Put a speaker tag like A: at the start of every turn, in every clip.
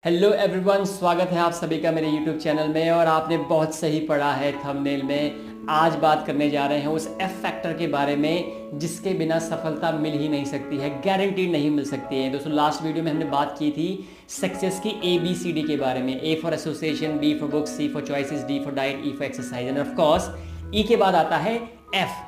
A: Hello everyone, स्वागत है आप सभी का मेरे यूट्यूब चैनल में। और आपने बहुत सही पढ़ा है थंबनेल में। आज बात करने जा रहे हैं उस एफ फैक्टर के बारे में जिसके बिना सफलता मिल ही नहीं सकती है, गारंटीड नहीं मिल सकती है। दोस्तों, लास्ट वीडियो में हमने बात की थी सक्सेस की ABCD के बारे में। A for association, B for books, C for choices, D for diet, E for exercise end of course E के बाद आता है F।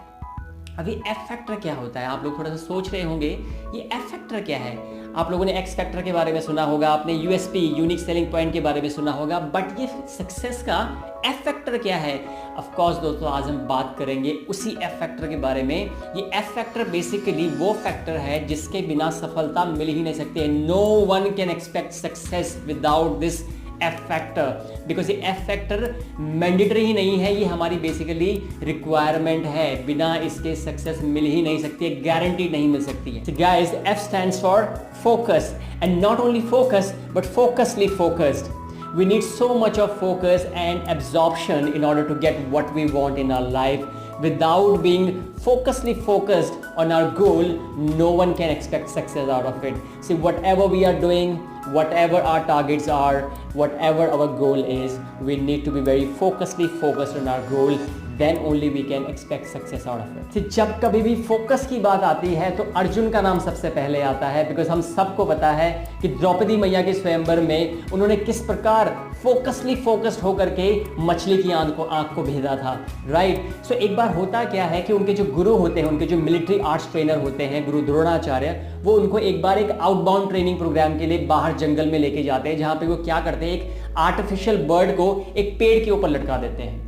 A: अभी एफ फैक्टर क्या होता है? आप लोग थोड़ा सा सोच रहे होंगे ये एफ फैक्टर क्या है। आप लोगों ने एक्स फैक्टर के बारे में सुना होगा, आपने यूएसपी यूनिक सेलिंग पॉइंट के बारे में सुना होगा, बट ये सक्सेस का एफ फैक्टर क्या है? ऑफ कोर्स दोस्तों, आज हम बात करेंगे उसी एफ फैक्टर के बारे में। ये एफ फैक्टर बेसिकली वो फैक्टर है जिसके बिना सफलता मिल ही नहीं सकती है। No one can expect success without this F factor, because ये एफ फैक्टर मैंडेटरी ही नहीं है, ये हमारी बेसिकली रिक्वायरमेंट है। बिना इसके सक्सेस मिल ही नहीं सकती है, गारंटी नहीं मिल सकती है। Guys, F stands for focus, and not only focus but फोकसली focused. We need so much of focus and absorption in order to get what we want in our life. Without being focusly focused on our goal, no one can expect success out of it. See, whatever we are doing, whatever our targets are, whatever our goal is, we need to be very focusly focused on our goal. Then only we can expect success out of it. जब कभी भी focus की बात आती है तो अर्जुन का नाम सबसे पहले आता है, बिकॉज हम सबको पता है कि द्रौपदी मैया के स्वयंवर में उन्होंने किस प्रकार फोकसली फोकस्ड होकर के मछली की आंख को भेदा था, राइट। सो एक बार होता क्या है कि उनके जो गुरु होते हैं, उनके जो मिलिट्री आर्ट्स ट्रेनर होते हैं, गुरु द्रोणाचार्य, वो उनको एक बार एक आउटबाउंड ट्रेनिंग प्रोग्राम के लिए बाहर जंगल में लेके जाते हैं, जहाँ पे वो क्या करते हैं, एक आर्टिफिशियल बर्ड को एक पेड़ के ऊपर लटका देते हैं।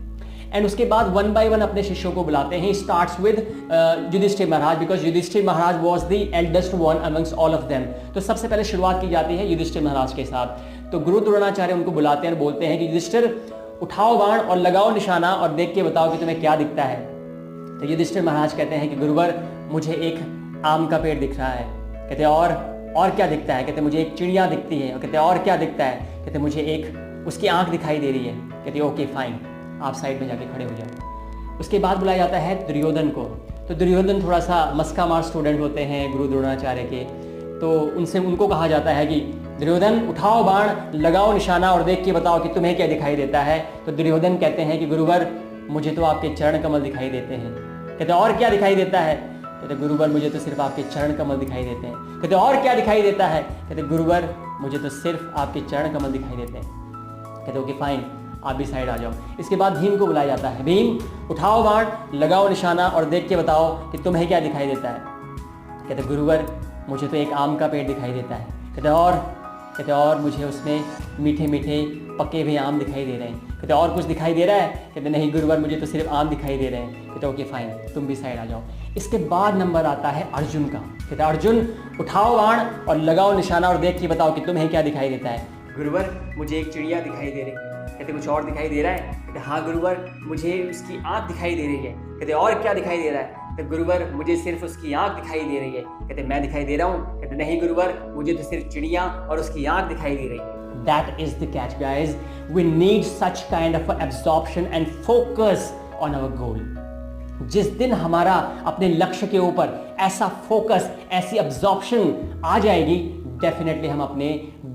A: एंड उसके बाद वन बाय वन अपने शिष्यों को बुलाते हैं। Starts with Yudhishthir Maharaj, because Yudhishthir Maharaj was the eldest one amongst all of them. तो सबसे पहले शुरुआत की जाती है युधिष्ठिर महाराज के साथ। तो गुरु द्रोणाचार्य उनको बुलाते हैं और बोलते हैं कि युधिष्ठिर, उठाओ बाण और लगाओ निशाना और देख के बताओ कि तुम्हें क्या दिखता है। तो युधिष्ठिर महाराज कहते हैं कि गुरुवर, मुझे एक आम का पेड़ दिख रहा है। कहते और क्या दिखता है? कहते मुझे एक चिड़िया दिखती है। और कहते और क्या दिखता है? कहते मुझे एक उसकी आंख दिखाई दे रही है। कहते ओके फाइन, आप साइड में जाके खड़े हो जाओ। उसके बाद बुलाया जाता है दुर्योधन को। तो दुर्योधन थोड़ा सा मस्का मार स्टूडेंट होते हैं गुरु द्रोणाचार्य के, तो उनको कहा जाता है कि दुर्योधन, उठाओ बाण, लगाओ निशाना और देख के बताओ कि तुम्हें क्या दिखाई देता है। तो दुर्योधन कहते हैं कि गुरुवर, मुझे तो आपके चरण कमल दिखाई देते हैं। कहते और क्या दिखाई देता है? कहते गुरुवर, मुझे तो सिर्फ आपके चरण कमल दिखाई देते हैं। कहते और क्या दिखाई देता है? कहते गुरुवर, मुझे तो सिर्फ आपके चरण कमल दिखाई देते हैं। कहते ओके फाइन, आप भी साइड आ जाओ। इसके बाद भीम को बुलाया जाता है। भीम, उठाओ बाण, लगाओ निशाना और देख के बताओ कि तुम्हें क्या दिखाई देता है। कहते गुरुवर, मुझे तो एक आम का पेड़ दिखाई देता है। कहते और मुझे उसमें मीठे मीठे पके हुए आम दिखाई दे रहे हैं। कहते और कुछ दिखाई दे रहा है? कहते नहीं गुरुवर, मुझे तो सिर्फ आम दिखाई दे रहे हैं। कहते ओके फाइन, तुम भी साइड आ जाओ। इसके बाद नंबर आता है अर्जुन का। कहते अर्जुन, उठाओ बाण और लगाओ निशाना और देख के बताओ कि तुम्हें क्या दिखाई देता है। गुरुवर, मुझे एक चिड़िया दिखाई दे रही है। कहते कुछ और दिखाई दे रहा है? कहते हाँ गुरुवर, मुझे उसकी आंख दिखाई दे रही है। कहते और क्या दिखाई दे रहा है? तो गुरुवर, मुझे सिर्फ उसकी आंख दिखाई दे रही है। कहते मैं दिखाई दे रहा हूँ? कहते नहीं गुरुवर, मुझे तो सिर्फ चिड़िया और उसकी आंख दिखाई दे रही है। That is the catch, guys. We need such kind of absorption and focus on our goal. जिस दिन हमारा अपने लक्ष्य के ऊपर ऐसा फोकस, ऐसी अब्जॉर्प्शन आ जाएगी, डेफिनेटली हम अपने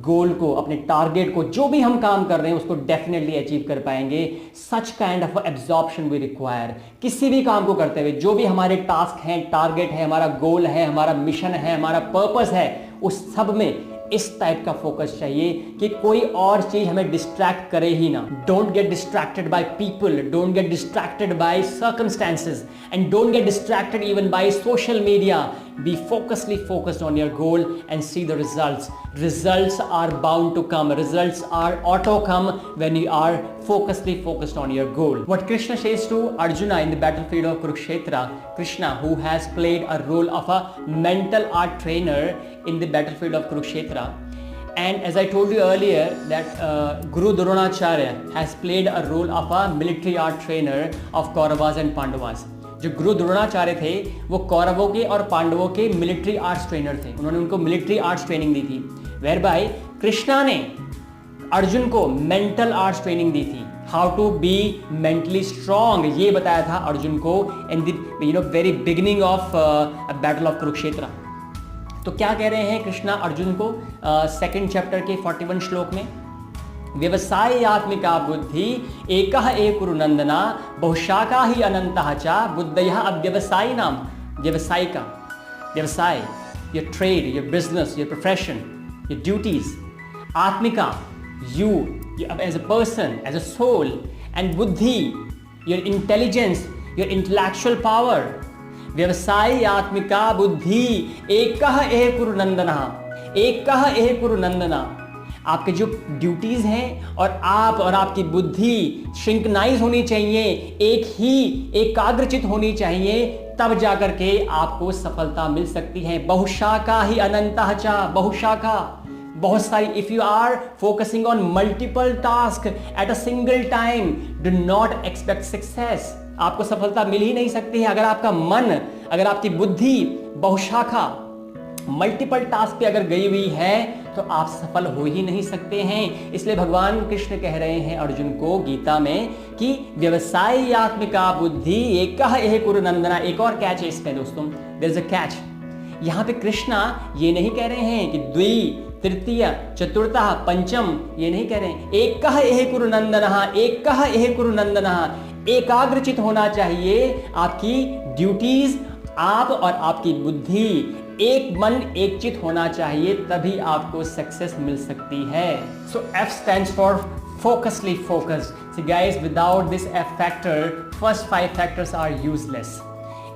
A: गोल को, अपने टारगेट को, जो भी हम काम कर रहे हैं उसको डेफिनेटली अचीव कर पाएंगे। Such kind of absorption we require. किसी भी काम को करते हुए जो भी हमारे टास्क हैं, टारगेट है, हमारा गोल है, हमारा मिशन है, हमारा पर्पस है, उस सब में इस टाइप का फोकस चाहिए कि कोई और चीज हमें डिस्ट्रैक्ट करे ही ना। Don't get distracted by people, don't get distracted by circumstances, and don't get distracted even by social media. Be focused on your goal and see the results. Results are bound to come. Results are auto come when you are focused on your goal. What Krishna says to Arjuna in the battlefield of Kurukshetra, Krishna, who has played a role of a mental art trainer in the battlefield of Kurukshetra, and as I told you earlier that Guru Dronacharya has played a role of a military art trainer of Kauravas and Pandavas. जो गुरु द्रोणाचार्य थे वो कौरवों के और पांडवों के military arts trainer थे। उन्होंने उनको मिलिट्री आर्ट्स ट्रेनिंग दी थी। वेयर बाय कृष्णा ने अर्जुन को मेंटल आर्ट्स ट्रेनिंग दी थी। How to be mentally strong, ये बताया था अर्जुन को in the very beginning of battle of Kurukshetra. तो क्या कह रहे हैं कृष्णा अर्जुन को सेकंड चैप्टर के 41 श्लोक में? व्यवसायात्मिका बुद्धि एकः एकुरु नंदना बहुशाखा ही अनंतः च बुद्धयः अव्यवसायी नाम। व्यवसायिका, व्यवसाय, your trade, your business, your profession, your duties. आत्मिका, you as a person, as a soul, and बुद्धि, your intelligence, your intellectual power। व्यवसाय आत्मिका बुद्धि एकः एकुरु नंदना, एकः एकुरु नंदना। आपके जो ड्यूटीज हैं और आप और आपकी बुद्धि श्रिंकनाइज होनी चाहिए, एक ही एकाग्रचित होनी चाहिए, तब जाकर के आपको सफलता मिल सकती है। बहुशाखा ही अनंतः च, बहुशाखा, बहुत सारी। If you are focusing on multiple task at a single time, do not expect success. आपको सफलता मिल ही नहीं सकती है। अगर आपका मन, अगर आपकी बुद्धि बहुशाखा मल्टीपल टास्क पे अगर गई हुई है तो आप सफल हो ही नहीं सकते हैं। इसलिए भगवान कृष्ण कह रहे हैं अर्जुन को गीता में कि व्यवसायात्मिका बुद्धि एकः एकुरु नंदना। एक और कैच है इसमें दोस्तों, देयर इज अ कैच। यहाँ पे कृष्णा ये नहीं कह रहे हैं कि द्वि, तृतीय, चतुर्थः, पंचम, ये नहीं कह रहे हैं। एकः एकुरु नंदनः, एकः एकुरु नंदनः। एकाग्रचित होना चाहिए आपकी ड्यूटीज, आप और आपकी बुद्धि एक मन एक चित होना चाहिए, तभी आपको सक्सेस मिल सकती है। सो F stands for focusly focused. So guys, without this F factor, first 5 factors are useless.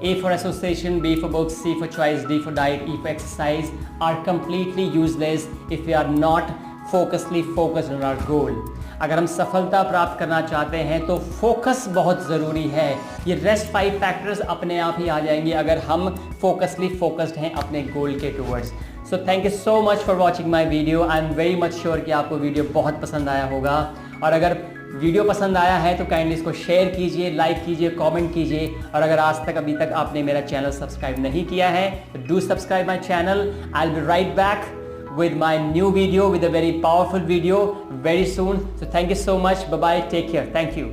A: A for association, B for books, C for choice, D for diet, E for exercise are completely useless if we are not focusedly focused on our goal. अगर हम सफलता प्राप्त करना चाहते हैं तो focus बहुत ज़रूरी है। ये रेस्ट 5 फैक्टर्स अपने आप ही आ जाएंगे अगर हम फोकसली फोकस्ड हैं अपने गोल के towards. So thank you so much for watching my video. I am very much sure कि आपको वीडियो बहुत पसंद आया होगा, और अगर वीडियो पसंद आया है तो काइंडली इसको शेयर कीजिए, लाइक कीजिए, कमेंट कीजिए, और अगर आज तक अभी तक आपने मेरा चैनल सब्सक्राइब नहीं किया है तो do subscribe my channel. I will be right back with my new video, with a very powerful video very soon. So thank you so much. Bye bye. Take care. Thank you.